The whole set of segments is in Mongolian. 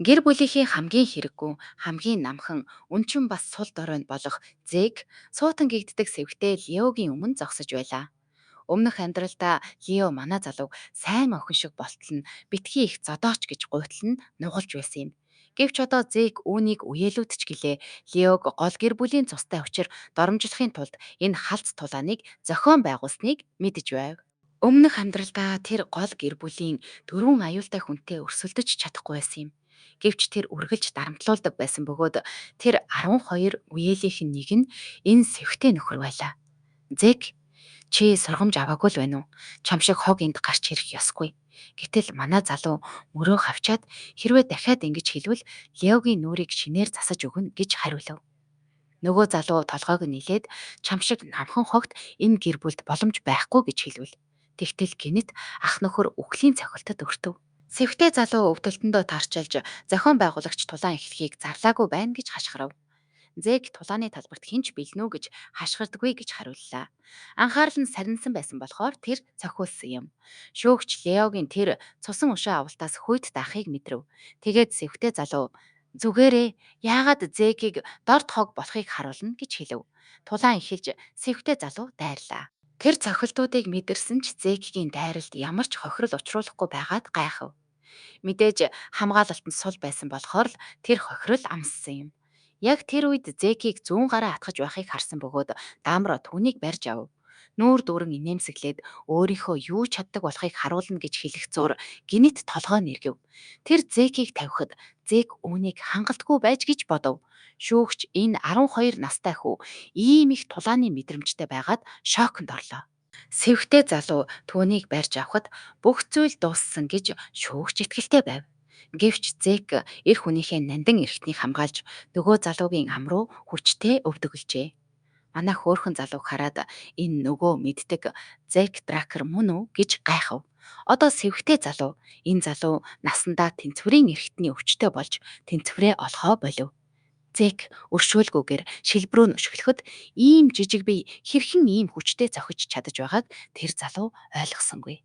Гэр бүлийнхээ хамгийн хэрэггүй, хамгийн намхан, үнчин бас сул дорой болох Зэг суутан гэгддэг сэвхтэй Леогийн өмнө зогсож байлаа. Өмнөх амьдралдаа Лео манай залууг сайн охин шиг болтол нь битгий их зодооч гэж гуйтал нь нугалж байсан юм. Гэвч одоо Зэг үүнийг үеэлүүдч гэлээ Леог гол гэр бүлийн цустай учир доромжлохын тулд энэ халц тулааныг зохион байгуулсныг мэдэж байв. Өмнөх амьдралдаа тэр гол гэр бүлийн дөрвөн аюултай хүнтэй өрсөлдөж чадахгүй байсан юм. Гэвч тэр үргэлж дарамтлуулдаг байсан бөгөөд тэр 12 үеэлийнх нь нэг нь энэ сэвхтэй нөхөр байлаа. Зэг чи сургамж аваагүй л байна уу? Чам шиг хог энд гарч ирэх ёсгүй. Гэтэл манай залуу мөрөө хавчаад хэрвээ дахиад ингэж хэлвэл Леогийн нүрийг шинээр засаж өгнө гэж хариулав. Нөгөө залуу толгойг нь нилээд чам шиг намхан хогт энэ гэр бүлд боломж байхгүй гэж хэлвэл. Тэгтэл гинэт ах нөхөр үхлийн цохилтод өртөв. Сэвхтэй залуу өвдөлтөндөө тарчилж зохион байгуулагч тулаан эхлэхийг зарлаагүй байна гэж хашгирав. Зэг тулааны талбарт хинч бэлнүү гэж хашгирдаггүй гэж хариуллаа. Анхаарал нь сарнсан байсан болохоор тэр цохиулсан юм. Шүүгч Леогийн тэр цусан ушаа авалтаас хүйт даахыг мэдрэв. Тэгээд сэвхтэй залуу зүгээрээ яагаад Зэгийг дорд хог болохыг харуулна гэж хэлв. Тулаан эхэлж сэвхтэй залуу дайрлаа. Тэр цохилтуудыг мэдэрсэн ч Зэгийн дайралд ямар ч хохирол учруулахгүй байгаад гайхав. Мэдээж хамгаалалт нь сул байсан болохоор л тэр хохирол амссан юм. Яг тэр үед Зекийг зүүн гараа атгаж байхыг харсан бөгөөд даамра түүнийг барьж ав. Нүүр дүүрэн инээмсэглээд өөрийнхөө юу чаддаг болохыг харуулна гэж хэлэх зуур гинэт толгой нэргэв. Тэр Зекийг тавихад Зек үүнийг хангалтгүй байж гэж бодов. Шүүгч энэ 12 настай хүү ийм их тулааны мэдрэмжтэй байгаад шоконд орлоо. Сэвхтэй залуу түүнийг барьж авахд бүх зүйл дууссан гэж шүүгч итгэлтэй байв. Гэвч Зек эр хүнийхээ нандин эрхтнийг хамгаалж нөгөө залуугийн ам руу хүчтэй өвдөглжээ. Манай хөөрхөн залууг хараад энэ нөгөө мэддэг Зек Дракер мөн үү гэж гайхав. Одоо сэвхтэй залуу энэ залуу насандаа тэнцвэрийн эрхтний өвчтөй болж тэнцвэрээ олохоо болив. Зек өршөөлгүйгээр шилбрөө нөшгөлөхөд ийм жижиг бие хэрхэн ийм хүчтэй зохиж чадаж байгааг тэр залуу ойлгосонгүй.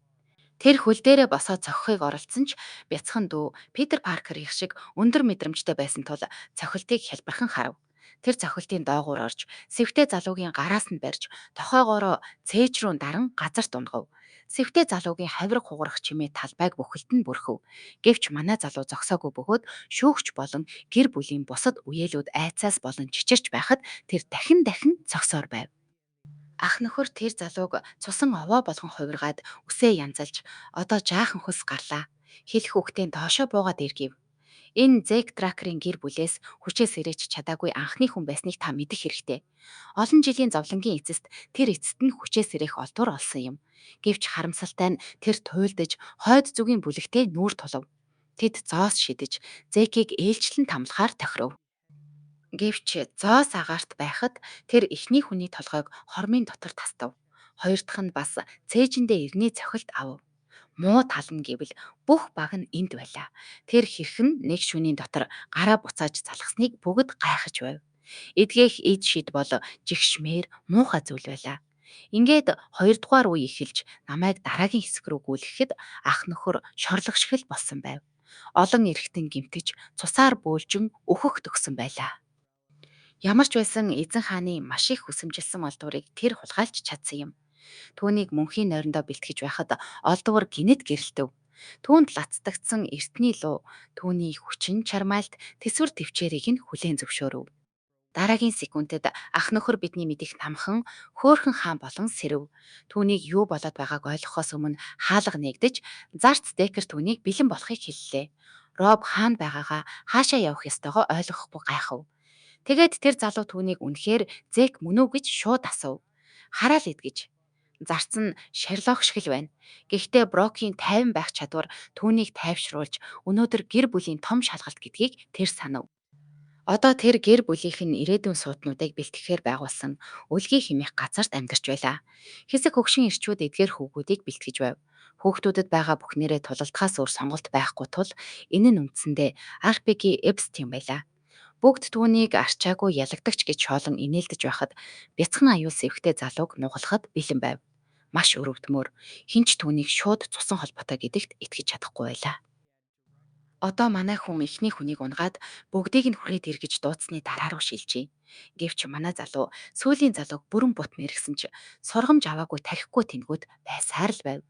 Тэр хөл дээрээ босоод цохихыг оролдсон ч бяцхан дүү Питер Паркер их шиг өндөр мэдрэмжтэй байсан тул цохилтыг хялбархан харав. Тэр цохилтын доогуур орж сэвхтэй залуугийн гараас нь барьж тохойгоороо цээж рүү даран газарт унгав. Сэвхтэй залуугийн хавирга хугарах чимээ талбайг бүхэлд нь бүрхв. Гэвч манай залуу зогсоогүй бөгөөд шүүгч болон гэр бүлийн бусад үеэлүүд айцаас болон чичирч байхад тэр дахин дахин зогсоор байв. Ах нөхөр тэр залууг цусан овоо болгон хувиргаад үсээ янзалж одоо жаахан хөс гарлаа. Хэлэх үгтээ доошоо буугаад иргэв. Энэ Зек Дракерийн гэр бүлээс хүчээс ирэж чадаагүй анхны хүн байсныг та мэдэх хэрэгтэй. Олон жилийн зовлонгийн эцэст тэр эцэст нь хүчээс ирэх олдвор олсон юм. Гэвч харамсалтай нь тэр туйлдж хойд зүгийн бүлэгтээ нүүр тулав. Тэд зоос шидэж Зекийг ээлжлэн тамлахаар тохиров. Гэвч зоос агаарт байхад тэр эхний хүний толгойг хормын дотор тастав. Хоёр дахь нь бас цээжиндээ иргэний цохилт авав. Муу тал нь гэвэл бүх баг нь энд байлаа. Тэр хэрхэн нэг шөнийн дотор гараа буцааж залхасныг бүгд гайхаж байв. Эдгээх эд шид бол жигшмээр муухай зүйл байлаа. Ингээд хоёрдугаар үе эхэлж намайг дараагийн хэсэг рүү гүйлгэхэд ах нөхөр шорлогшгөл болсон байв. Олон эрэгтэн гимтэж цусаар бөөлжин өөхөх төгсөн байлаа. Ямар ч байсан эзэн хааны маш их хүсэмжилсэн олдварыг тэр хулгайлж чадсан юм. Түүнийг мөнхийн нойрондоо бэлтгэж байхад олдвор гинэт гэрэлтэв. Түүнд лацдагдсан эртний луу түүний хүчин чармайлт тэсвэр төвчээрийг нь хүлээн зөвшөөрөв. Дараагийн секундэд ах нөхөр бидний мэдих намхан хөөхөн хаан болон сэрэв. Түүнийг юу болоод байгааг ойлгохоос өмнө хаалга нэгдэж зарц декер түүнийг бэлэн болохыг хэллээ. Роб хаан байгаагаа хаашаа явах ёстойгоо ойлгохгүй гайхав. Тэгээд тэр залуу түүнийг үнэхээр Зек мөн үү гэж шууд асуув. Хараал идгэж. Зарц нь Шерлок шиг л байна. Гэхдээ Брокийн тайван байх чадвар түүнийг тайвшруулж өнөөдөр гэр бүлийн том шалгалт гэдгийг тэр санав. Одоо тэр гэр бүлийнх нь ирээдүйн сууднуудыг бэлтгэхээр байгуулсан үлгий хэмээх газарт амьдарч байлаа. Хэсэг хөгшин ирчүүд эдгээр хүүгүүдийг бэлтгэж байв. Хүүхдүүдэд байгаа бүхнээрээ тулалдахаас өөр сонголт байхгүй тул энэ нь үндсэндээ RPG Epstein байлаа. Бүгд түүнийг арчаагүй ялагдагч гэж шоолон инээлдэж байхад бяцхан аюул сэвхтэй залууг нугалахад бэлэн байв. Маш өрөвдмөр хинч түүнийг шууд цусан холбоотой гэдэгт итгэж чадахгүй байлаа. Одоо манай хүн эхний хүнийг унгаад бүгдийг нь хүрээд эргэж дууцсны дараа руу шилжээ. Гэвч манай залуу сүүлийн залууг бүрэн бут мэргсэн ч сургамж аваагүй тархихгүй тэнгүүд байсаар л байв.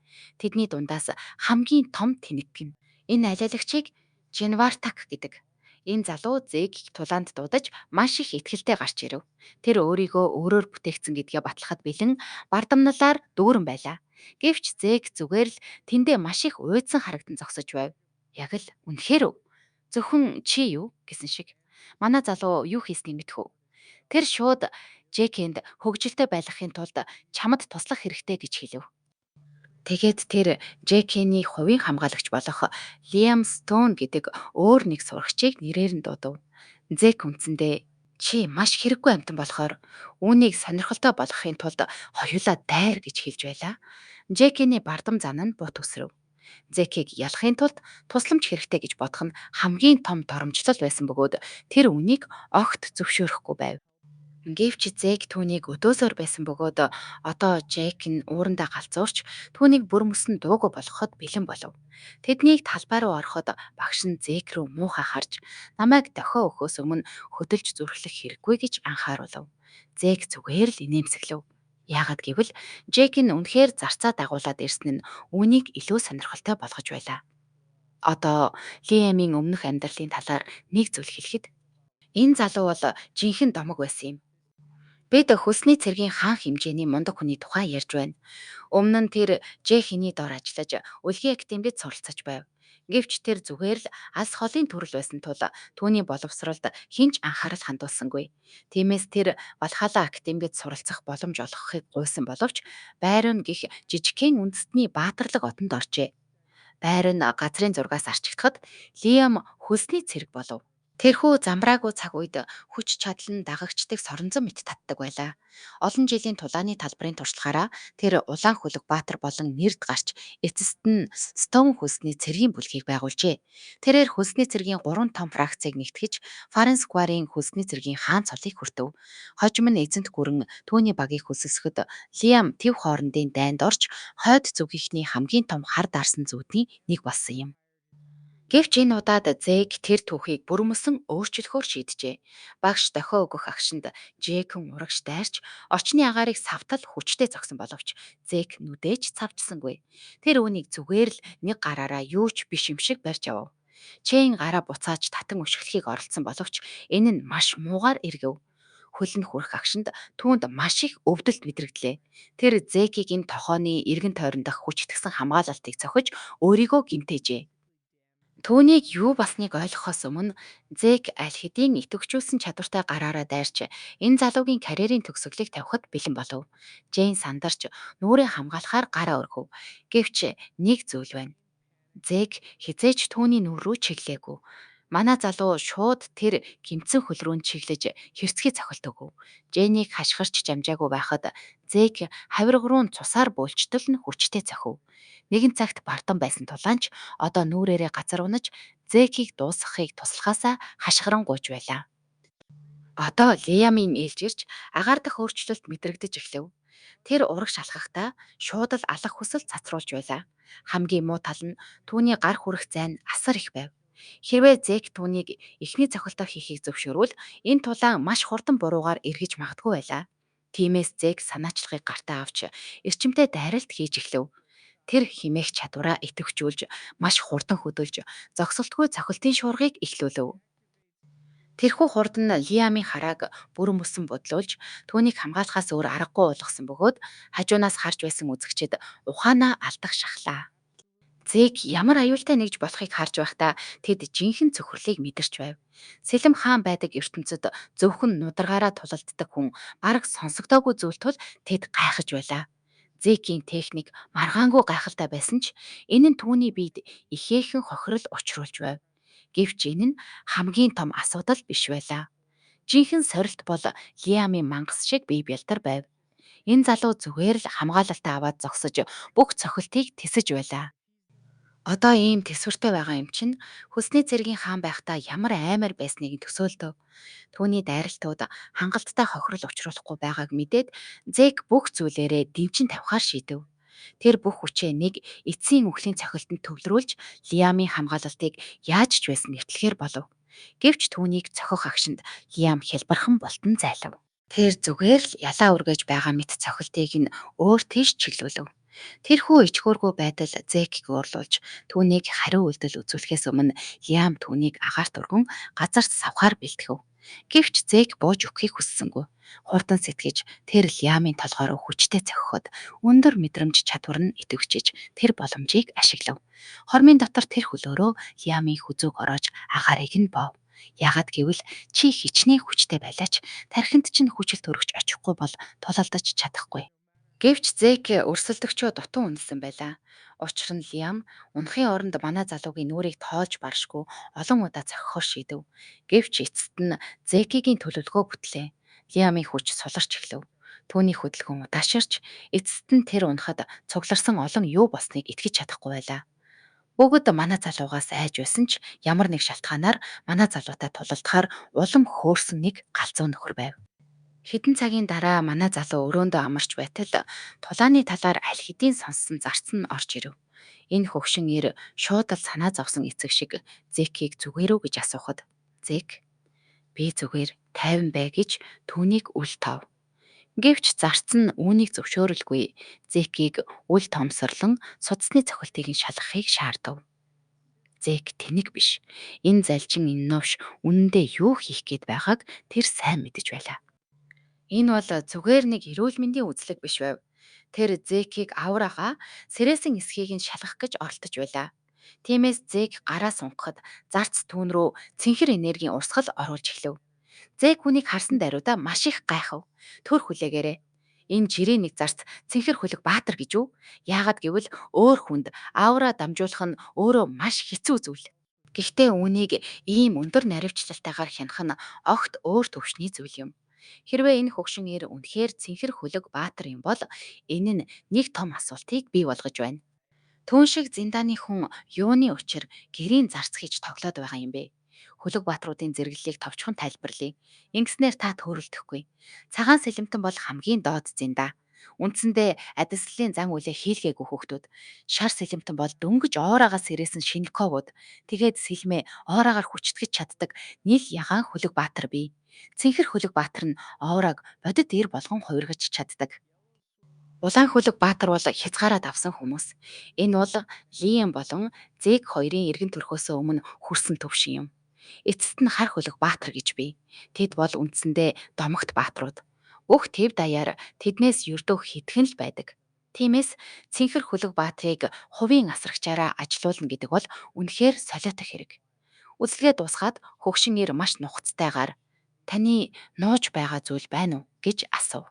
Тэдний дундаас хамгийн том тэнэг гин. Энэ алиалагчийг Женвартак гэдэг. Энэ залуу зээг тулаанд дуудаж маш их ихтгэлтэй гарч ирэв. Тэр өөрийгөө өөрөөр бүтээгдсэн гэдгээ батлахад бэлэн бардамналаар дүүрэн байлаа. Гэвч зээг зүгээр л тэндээ маш их уйдсан харагдан зогсож байв. Яг л үнэхээр үү? Зөвхөн чи юу гэсэн шиг. Манай залуу юу хийснийг мэдэх үү? Тэр шууд Жекэнд хөгжилтэй байлгахын тулд чамд туслах хэрэгтэй гэж хэлв. Тэгээд тэр Жекэний хувийн хамгаалагч болох Лиам Стоун гэдэг өөр нэг сурагчийг нэрээр нь дуудав. Зек үндсэндээ чи маш хэрэггүй амтан болохоор үүнийг сонирхолтой болгохын тулд хоёулаа дайр гэж хэлж байлаа. Жекэний бардам зан нь бут өсрөв. Зекийг ялахын тулд тусламж хэрэгтэй гэж бодох нь хамгийн том доромжлол байсан бөгөөд тэр үнийг огт зөвшөөрөхгүй байв. Гэвч Зек түүнийг өдөөсөөр байсан бөгөөд одоо Жек нь уурандаа галзуурч түүнийг бүр мөсөн дуугүй болгоход бэлэн болов. Тэднийг талбай руу ороход багш нь Зек рүү муухай харж намайг дохио өгөхөөс өмнө хөдөлж зүрхлэх хэрэггүй гэж анхааруулв. Зек зүгээр л инээмсэглэв. Яагад гэвэл Жек нь үнэхээр зарцаа дагуулад ирсэн нь үүнийг илүү сонирхолтой болгож байлаа. Одоо Лиамийн өмнөх амьдралын талаар нэг зүйл хэлэхэд энэ залуу бол жинхэнэ домог байсан юм. Бид хөлсний цэргийн хаан хэмжээний мундаг хүний тухай ярьж байна. Өмнө нь тэр Жэхиний дор ажиллаж үлгийн академид суралцаж байв. Гэвч тэр зүгээр л алс холын төрөл байсан тул түүний боловсролд хинч анхаарал хандуулсангүй. Тиймээс тэр Валхала академид суралцах боломж олгохыг гуйсан боловч Байрон гих жижигхэн үндэстний баатарлаг одонд оржээ. Байрон газрын зургаас арчигдахад Лиам хөлсний цэрэг болов. Тэрхүү замбраагүй цаг үед хүч чадал нь дагагчдыг соронзон мэт татдаг байлаа. Олон жилийн тулааны талбарын туршлагаараа тэр улаан хөлөг баатар болон нэрд гарч эцэст нь Стоун хөлсний цэргийн бүлгийг байгуулжээ. Тэрээр хөлсний цэргийн 3 том фракцийг нэгтгэж Фаренскварын хөлсний цэргийн хаан цолыг хүртэв. Хожим нь эзэнт гүрэн түүний багийг хөлсөсгөхөд Лиам тэв хоорондын дайнд орж хойд зүгийнхний хамгийн том хар дарсан зүүдний нэг болсон юм. Гэвч энэ удаад Зэг тэр түүхийг бүрмөсөн өөрчлөхөөр шийджээ. Багш дохио өгөх агшинд Жэкэн урагш дайрч орчны агаарыг савтал хүчтэй зогсон боловч Зэг нүдээж цавчсангүй. Тэр үүнийг зүгээр л нэг гараараа юу ч биш юм шиг барьж авав. Чэйн гараа буцааж татан өшгөлхийг оролцсон боловч энэ нь маш муугар эргэв. Хөл нь хүрэх агшинд түүнд маш их өвдөлт мэдрэгдлээ. Тэр Зекийг энэ тохооны эргэн тойрондох хүчтгсэн хамгаалалтыг цохиж өөрийгөө гимтээжээ. Түүнийг юу басныг ойлгохоос өмнө Зэг аль хэдийн идэвхжүүлсэн чадвартай гараараа дайрч энэ залуугийн карьерийн төгсгөлийг тавихад бэлэн болов. Джейн сандарч нүрээ хамгаалахаар гараа өргөв. Гэвч нэг зүйл байна. Зэг хизээч түүний нүр рүү чиглээгүй. Манай залуу шууд тэр гимцэн хөл рүү нь чиглэж хэрцгий цохилт өгөв. Джейнийг хашгирч жамжаагүй байхад Зэг хавирга руу нь цусаар буйлчтал нь хүчтэй цохив. Нэгэн цагт бардам байсан тулаанч одоо нүрээрээ газар унаж Зэкийг дуусгахыг туслахаасаа хашгирангуйж байлаа. Одоо Лиамын ээлж ирж агаар дахь өөрчлөлт мэдрэгдэж эхлэв. Тэр ураг шалхахдаа шууд л алах хүсэл цацруулж байлаа. Хамгийн муу тал нь түүний гар хүрэх зайн асар их байв. Хэрвээ Зек түүнийг эхний цохилтоо хийхийг зөвшөөрвөл энэ тулаан маш хурдан буруугаар эргэж магадгүй байлаа. Тиймээс Зек санаачлагыг гартаа авч эрчимтэй дайралт хийж эхлэв. Тэр химээх чадвараа идэвхжүүлж маш хурдан хөдөлж зогсолтгүй цохилтын шуургыг эхлүүлв. Тэрхүү хурд нь Лиамын харааг бүрэн мөсөн бодлуулж түүнийг хамгаалахаас өөр аргагүй болгосон бөгөөд хажуунаас харж байсан үзэгчид ухаанаа алдах шахлаа. Зэг ямар аюултай нэгж болохыг харж байхдаа тэд жинхэнэ цөхрлийг мэдэрч байв. Сэлэм хаан байдаг ертөнцид зөвхөн нударгаараа тулалддаг хүн бараг сонсогдоогүй зүйл тул тэд гайхаж байлаа. Зэкийн техник маргаангүй гайхалтай байсан ч энэ нь түүний биед ихээхэн хохирол учруулж байв. Гэвч энэ нь хамгийн том асуудал биш байлаа. Жинхэнэ сорилт бол Лиамын мангас шиг бие бэлтар байв. Энэ залуу зүгээр л хамгаалалтаа аваад зогсож бүх цохилтыг тэсэж байлаа. Одоо ийм төсвөртэй байгаа юм чинь хөлсний цэргийн хаан байхдаа ямар аймаар байсныг төсөөлтөв. Түүний дайралтууд хангалттай хохирол учруулахгүй байгааг мэдээд Зэг бүх зүйлээрээ дэмчин тавихаар шийдэв. Тэр бүх хүчээ нэг эцсийн үхлийн цохилтод төвлөрүүлж Лиамын хамгаалалтыг яаж ч байсан нэвтлэхээр болов. Гэвч түүнийг цохих агшинд Лиам хялбархан болтон зайлав. Тэр зүгээр л ялаа үргэж байгаа мэт цохилтыг нь өөр тийш чиглүүлв. Тэрхүү ичгүүргүй байдал Зекийг уурлуулж түүнийг хариу үйлдэл үзүүлэхээс өмнө Лиам түүнийг агаарт өргөн газарт савхаар бэлтгэв. Гэвч Зек бууж өгөхийг хүссэнгүй. Хурдан сэтгэж тэр Лиамын толгой руу хүчтэй цохиход өндөр мэдрэмж чадвар нь идэвхжиж тэр боломжийг ашиглав. Хормын дотор тэр хөлөөрөө Лиамын хүзүүг ороож агаарыг нь боов. Яагад гэвэл чи хичнээн хүчтэй байлаач тархинд чинь хүчил төрөгч очихгүй бол тулалдаж чадахгүй. Гэвч Зек өрсөлдөгчөө дутуу үнэлсэн байлаа. Учир нь Лиам унахын оронд манай залуугийн нүрийг тоолж баршгүй олон удаа зохихоор шийдэв. Гэвч эцэст нь Зекигийн төлөвлөгөө бүтлээ. Лиамын хүч суларч эхлэв. Түүний хөдөлгөөн удааширч эцэст нь тэр унахад цугларсан олон юу болсныг итгэж чадахгүй байлаа. Бүгд манай залуугаас айж байсан ч ямар нэг шалтгаанаар манай залуутай тулалдахаар улам хөөрсөн нэг галзуу нөхөр байв. Хэдэн цагийн дараа манай залуу өрөөндөө амарч байтал тулааны талаар аль хэдийн сонссон зарц нь орж ирэв. Энэ хөгшин ир шуудал санаа зовсон эцэг шиг Зекийг зүгээрөө гэж асуухад Зек би зүгээр тайван бай гэж түүнийг үл тов. Гэвч зарц нь үүнийг зөвшөөрөлгүй Зекийг үл томсорлон судасны цохилтыг нь шалгахыг шаардав. Зек тэнэг биш. Энэ залжин энэ новш үнэндээ юу хийх гээд байгааг тэр сайн мэдэж байлаа. Энэ бол зүгээр нэг эрүүл мэндийн үзлэг биш байв. Тэр Зекийг авраага сэрээсэн эсхийг нь шалгах гэж оролдож байлаа. Тиймээс Зек гараа сунгахад зарц түүн рүү цэнхэр энергийн урсгал оруулж эхлэв. Зек хүнийг харсан даруйда маш их гайхав. Төр хүлээгээрэй. Энэ жирийн нэг зарц цэнхэр хөлөг баатар гэж үү? Яагаад гэвэл өөр хүнд аура дамжуулах нь өөрөө маш хэцүү зүйл. Гэхдээ үүнийг ийм өндөр наривчлалтайгаар хянах нь огт өөр төвшний зүйл юм. Хэрвээ энэ хөгшин ир үнэхээр цэнхэр хөлөг баатар юм бол энэ нь нэг том асуултыг бий болгож байна. Түүн шиг зиндааны хүн юуны учир гэрийн зарц хийж тоглоод байгаа юм бэ? Хөлөг баатруудын зэрэглэлийг товчхон тайлбарлая. Ингэснээр та төөрөлдөхгүй. Цагаан сэлэмтэн бол хамгийн доод зиндаа. Үндсэндээ адислалын зан үлээ хийлгээгүй хүүхдүүд. Шар сэлэмтэн бол дөнгөж оораагаас ирээсэн шинэковууд. Тэгээд сэлмээ оораагаар хүчтгэж чаддаг нийл ягаан хөлөг баатар бий. Цэнхэр хөлөг баатар нь оораг бодит ир болгон хувиргаж чаддаг. Улаан хөлөг баатар бол хязгаараа давсан хүмүүс. Энэ бол Лиам болон Зэг хоёрын эргэн төрхөөсөө өмнө хүрсэн төвшин юм. Эцэст нь хар хөлөг баатар гэж бий. Тэд бол үндсэндээ домогт баатрууд. Бүх төв даяар тэднээс ердөө хитгэн л байдаг. Тиймээс цэнхэр хөлөг баатрыг хувийн асрагчаараа ажилуулна гэдэг бол үнэхээр солиотой хэрэг. Үзлэгээ дуусгаад хөгшин ир маш нухацтайгаар таны нууж байгаа зүйл байна уу гэж асуув.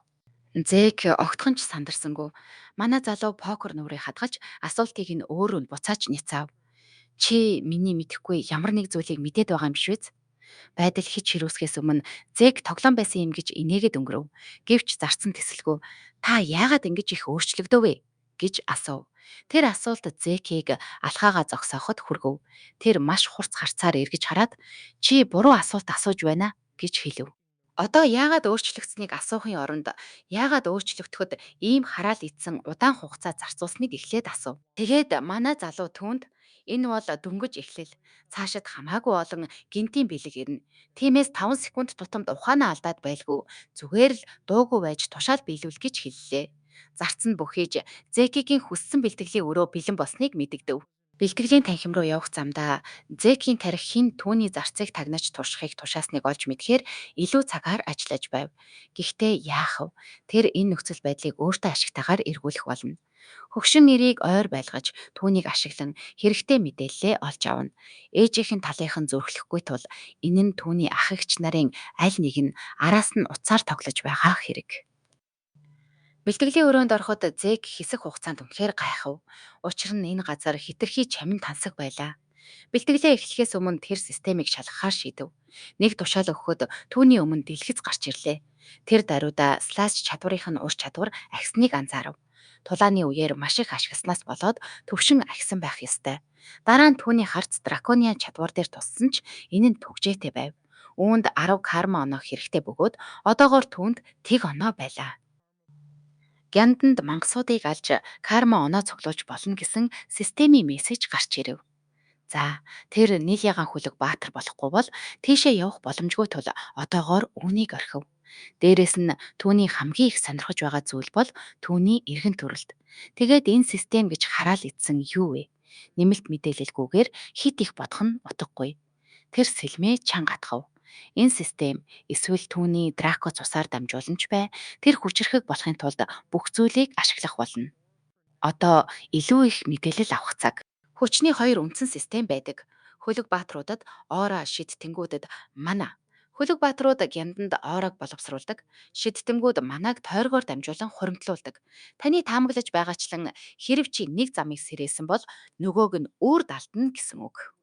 Зэг огтхон ч сандарсангүй. Манай залуу покер нүрээ хадгалж асуултыг нь өөрөө нь буцааж няцаав. Чи миний мэдэхгүй ямар нэг зүйлийг мэдээд байгаа юм биш үү? Байдал хич хэрүүсгээс өмнө Зэг тоглоом байсан юм гэж инээгээд өнгөрөв. Гэвч зарцсан тэсэлгүй та яагаад ингэж их өөрчлөгдөв вэ гэж асуув. Тэр асуулт Зекийг алхаагаа зогсооход хүргэв. Тэр маш хурц харцаар эргэж хараад чи буруу асуулт асууж байна гэж хэлв. Одоо яагаад өөрчлөгдсөнийг асуухын оронд яагаад өөрчлөгдөхөд ийм хараал идсэн удаан хугацаа зарцуулсныг эхлээд асуув. Тэгээд манай залуу түүнд энэ бол дөнгөж эхлэл. Цаашид хамаагүй олон гинтийн бэлэг ирнэ. Тиймээс 5 секунд тутамд ухаанаа алдаад байлгүй. Зүгээр л дуугүй байж тушаал биелүүл гэж хэллээ. Зарц нь бүхийж Зекигийн хүссэн бэлтгэлийн өрөө бэлэн болсныг мэдэгдэв. Бэлтгэлийн танхим руу явах замдаа Зекийн тарих хин түүний зарцыг тагнаж туршихыг тушаасныг олж мэдхээр илүү цагаар ажиллаж байв. Гэхдээ яах вэ? Тэр энэ нөхцөл байдлыг өөртөө ашигтайгаар эргүүлэх болно. Хөгшин нэрийг ойр байлгаж түүнийг ашиглан хэрэгтэй мэдээлэлээ олж авна. Ээжийнхэн талынхан зөрөхлөхгүй тул энэ нь түүний ах эгч нарын аль нэг нь араас нь уцаар тоглож байгаа хэрэг. Бэлтгэлийн өрөөнд ороход Зэг хэсэг хугацаанд үнэхээр гайхав. Учир нь энэ газар хитрхи чамин тансаг байлаа. Бэлтгэлээ эхлэхээс өмнө тэр системийг шалгахаар шийдэв. Нэг тушаал өгөхөд түүний өмнө дэлгэц гарч ирлээ. Тэр даруйда слайс чадварынх нь ур чадвар агсныг анзаарав. Тулааны үеэр маш их ашигласнаас болоод төвшин агсан байх ёстой. Дараа нь түүний харц дракониан чадвар дээр туссан ч энэ нь түгжээтэй байв. Үүнд 10 карма оноо хэрэгтэй бөгөөд одоогоор түүнд тэг оноо байлаа. Гянданд мангасуудыг алж карма оноо цуглуулж болно гэсэн системийн мессеж гарч ирэв. За, тэр Нийлягаан хүлэг баатар болохгүй бол тийшээ явах боломжгүй тул одоогоор үүнийг орхив. Дээрэс нь түүний хамгийн их сонирхож байгаа зүйл бол түүний эргэн төрөлд. Тэгээд энэ систем гэж хараал идсэн юу вэ? Нэмэлт мэдээлэлгүйгээр хит их бодох нь утгагүй. Тэр сэлмээ чанга атгав. Энэ систем эсвэл түүний драко цусаар дамжууламж бай, тэр хүчрэхэг болохын тулд бүх зүйлийг ашиглах болно. Одоо илүү их мэдээлэл авах цаг. Хүчний хоёр үндсэн систем байдаг. Хөлөг баатруудад оора шид тэнгүүдэд мана. Хөлөг баатрууд гянданд оорог боловсруулдаг. Шид тэнгүүд манааг тойргоор дамжуулан хуримтлуулдаг. Таны таамаглаж байгаачлан хэрв чи нэг замыг сэрээсэн бол нөгөөг нь өөр далтна гэсэн үг.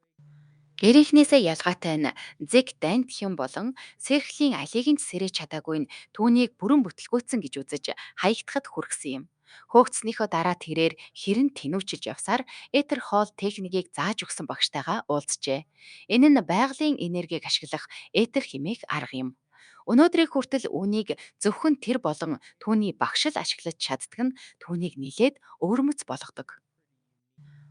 Гэрийнхнээсээ ялгаатай нь зэг дант хэм болон сэрхлийн алийг нь сэрэж чадаагүй нь түүнийг бүрэн бүтлгүүцсэн гэж үзэж хаягдахад хүргэсэн юм. Хөөгцснийхөө дараа тэрээр хэрэн тэнүүчилж явсаар этер хоол техникийг зааж өгсөн багштайгаа уулзжээ. Энэ нь байгалийн энергийг ашиглах этер химээх арга юм. Өнөөдрийг хүртэл үүнийг зөвхөн тэр болон түүний багш л ашиглаж чаддаг нь түүнийг нилээд өвөрмөц болгодог.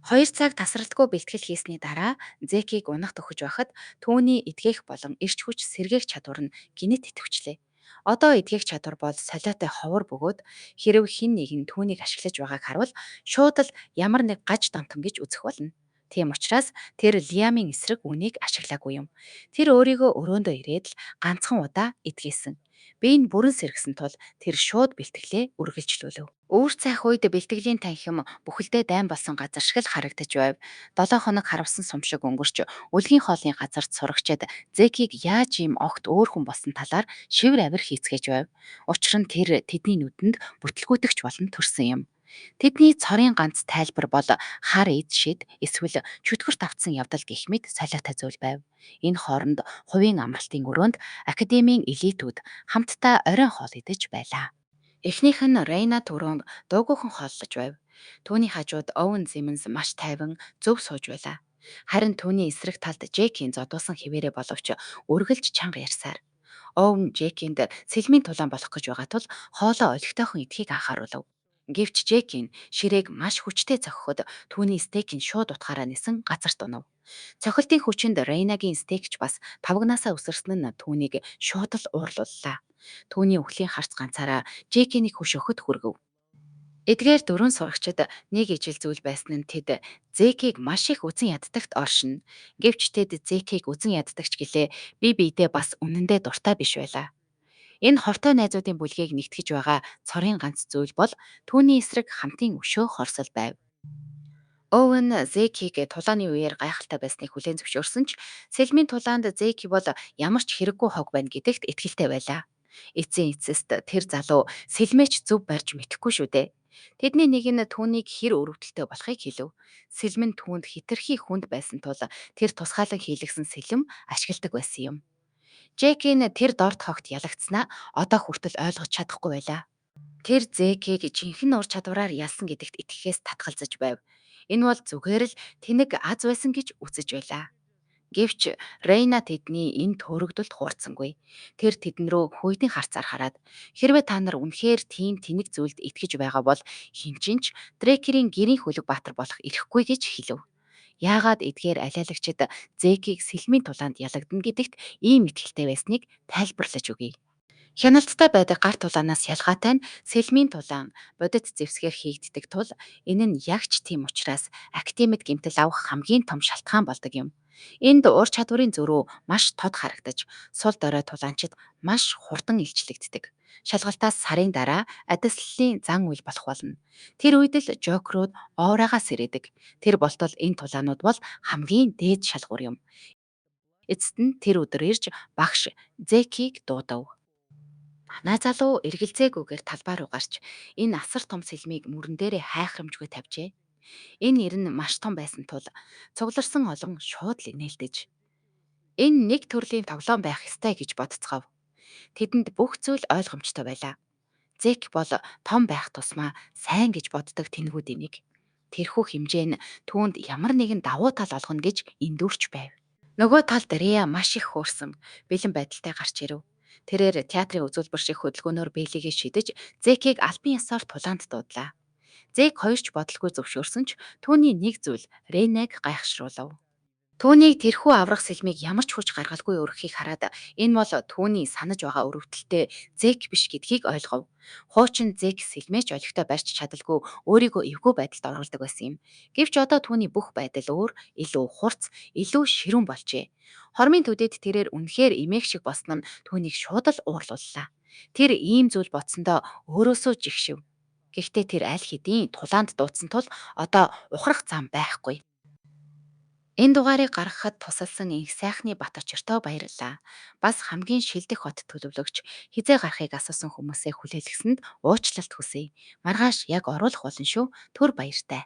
2 цаг тасралтгүй бэлтгэл хийсний дараа Зекийг унах төхөж байхад түүний эдгэх болон эрч хүч сэргээх чадвар нь гинэт идэвхжлээ. Одоо эдгэх чадвар бол солиотой ховор бөгөөд хэрв хэн нэгэн түүнийг ашиглаж байгааг харвал шууд л ямар нэг гаж дамтан гэж үзэх болно. Тийм учраас тэр Лиамын эсрэг үнийг ашиглаагүй юм. Тэр өөрийгөө өрөөндөө ирээд л ганцхан удаа эдгээсэн. Би энэ бүрэн сэргсэн тул тэр шууд бэлтгэлээ үргэлжлүүлв. Өвөр цайх үед бэлтгэлийн танхим бүхэлдээ дайн болсон газар шиг л харагдаж байв. 7 хоног харавсан сум шиг өнгөрч үлгийн хоолны газарт сурагчид Зекийг яаж ийм огт өөр хүн болсон талаар шивэр авир хийцгээж байв. Учир нь тэр тэдний нүдэнд бүтлгүүдэгч болон төрсөн юм. Тэдний цорын ганц тайлбар бол хар эд шид эсвэл чөтгөрт автсан явдал гэх мэт солиотой зүйл байв. Энэ хооронд хувийн амралтын өрөөнд академийн элитүүд хамтдаа оройн хоол идэж байлаа. Эхнийх нь Рейна түрүүн дуугүйхэн хооллож байв. Түүний хажууд Оуэн Симмонс маш тайван зөв сууж байлаа. Харин түүний эсрэг талд Жекийн зодуусан хിവэрэ боловч үргэлж чанга ярьсаар. Оуэн Жекинд сэлмийн тулаан болох гэж байгаа тул хоолоо олигтойхон идэхийг анхааруулв. Гэвч Жекийн ширээг маш хүчтэй цохиход түүний стейк нь шууд утгаараа нисэн газарт унав. Цохилтын хүчинд Рейнагийн стейкч бас тавгнаасаа үсэрсэн нь түүнийг шууд л уурлууллаа. Түүний өхлийн харц ганцаараа Жекинийг хөш өгөхөд хүргэв. Эдгээр дөрвөн сурагчид нэг ижил зүйл байсан нь тэд Зекийг маш их үзен яддагт оршино. Гэвч тэд Зекийг үзен яддагч гэлээ бие биедээ бас үнэндээ дуртай биш байлаа. Энэ хортой найзуудын бүлгийг нэгтгэж байгаа цорын ганц зүйл бол түүний эсрэг хамтын өшөө хорсол байв. Оуэн Зекийг тулааны үеэр гайхалтай байсныг хүлээн зөвшөөрсөн ч сэлмийн тулаанд Зеки бол ямар ч хэрэггүй хог байна гэдэгт итгэлтэй байлаа. Эцсийн эцэст тэр залуу сэлмээч зөв барьж мэдэхгүй шүү дээ. Тэдний нэг нь түүнийг хэр өрөвдөлтөй болохыг хэлв. Сэлмэн түүнд хитрхи хүнд байсан тул тэр тусгаалan хийлгсэн сэлэм ашигладаг байсан юм. Жекийн тэр дорд хогт ялагдсанаа одоо хүртэл ойлгож чадахгүй байлаа. Тэр Зекийг жинхэнэ ур чадвараар ялсан гэдэгт итгэхээс татгалзаж байв. Энэ бол зүгээр л тэнэг аз байсан гэж үзэж байлаа. Гэвч Рейна тэдний энэ төөрөгдөлд хуурцсангүй. Тэр тэдэн рүү хүйдэн харцаар хараад хэрвээ та нар үнэхээр тийм тэнэг зүйлд итгэж байгаа бол хинчинч Дрекерийн гэрийн хөлөг баатар болох ирэхгүй гэж хэлв. Яагаад эдгээр алиалагчид Зекийг сэлмийн тулаанд ялагдана гэдэгт ийм итгэлтэй байсныг тайлбарлаж өгье. Хяналттай байдаг гар тулаанаас ялгаатай нь сэлмийн тулаан бодит зэвсгээр хийгддэг тул энэ нь яг ч тийм учраас академид гэмтэл авах хамгийн том шалтгаан болдог юм. Энд ур чадварын зөрүү маш тод харагдаж, сул дорой тулаанчид маш хурдан илчлэгддэг. Шалгалтаас сарын дараа адислалын зан үйл болох болно. Тэр үед л жокерууд оораагаас ирээдэг. Тэр болтол энэ тулаанууд бол хамгийн дээд шалгуур юм. Эцэст нь тэр өдөр ирж багш Зекийг дуудав. Манай залуу эргэлзээгүйгээр талбай руу гарч энэ асар том сэлмийг мөрөн дээрээ хайхрамжгүй тавьжээ. Энэ нэр нь маш том байсан тул цугларсан олон шууд л инээлдэж. Энэ нэг төрлийн тоглоом байх ёстой гэж бодцгов. Тэдэнд бүх зүйл ойлгомжтой байлаа. Зек бол том байх тусмаа сайн гэж боддог тэнгүүдийн нэг. Тэрхүү хэмжээ нь түүнд ямар нэгэн давуу тал олгоно гэж эндүрч байв. Нөгөө талд Реа маш их хөөрсөн бэлэн байдалтай гарч ирэв. Тэрээр театрын үзүүлбэр шиг хөдөлгөөнөөр биелэгийг шидэж, Зекийг албан ёсоор тулаанд дуудлаа. Зек хоёрч бодолгүй зөвшөөрсөн ч түүний нэг зүйл Рейныг гайхшруулав. Түүнийг тэрхүү аврах сэлмийг ямар ч хүч гаргалгүй өргөхийг хараад энэ бол түүний санаж байгаа өрөвдөлтөй Зек биш гэдгийг ойлгов. Хуучин Зек сэлмээч олигтой барьж чадалгүй өөрийгөө эвгүй байдалд оруулдаг байсан юм. Гэвч одоо түүний бүх байдал өөр, илүү хурц, илүү ширүүн болжээ. Хормын төдийд тэрээр үнэхээр эмээх шиг босон нь түүнийг шууд л уурлууллаа. Тэр ийм зүйл бодсондоо өөрөөсөө жигшив. Гэхдээ тэр аль хэдийн тулаанд дуудсан тул одоо ухрах зам байхгүй. Энэ дугаарыг гаргахад тусалсан инх сайхны бат очиртоо баярлалаа. Бас хамгийн шилдэг хот төлөвлөгч хизээ гарахыг асуусан хүмүүсээ хүлээлгэсэнд уучлалт хүсье. Маргааш яг оруулах болно шүү. Түр баяртай.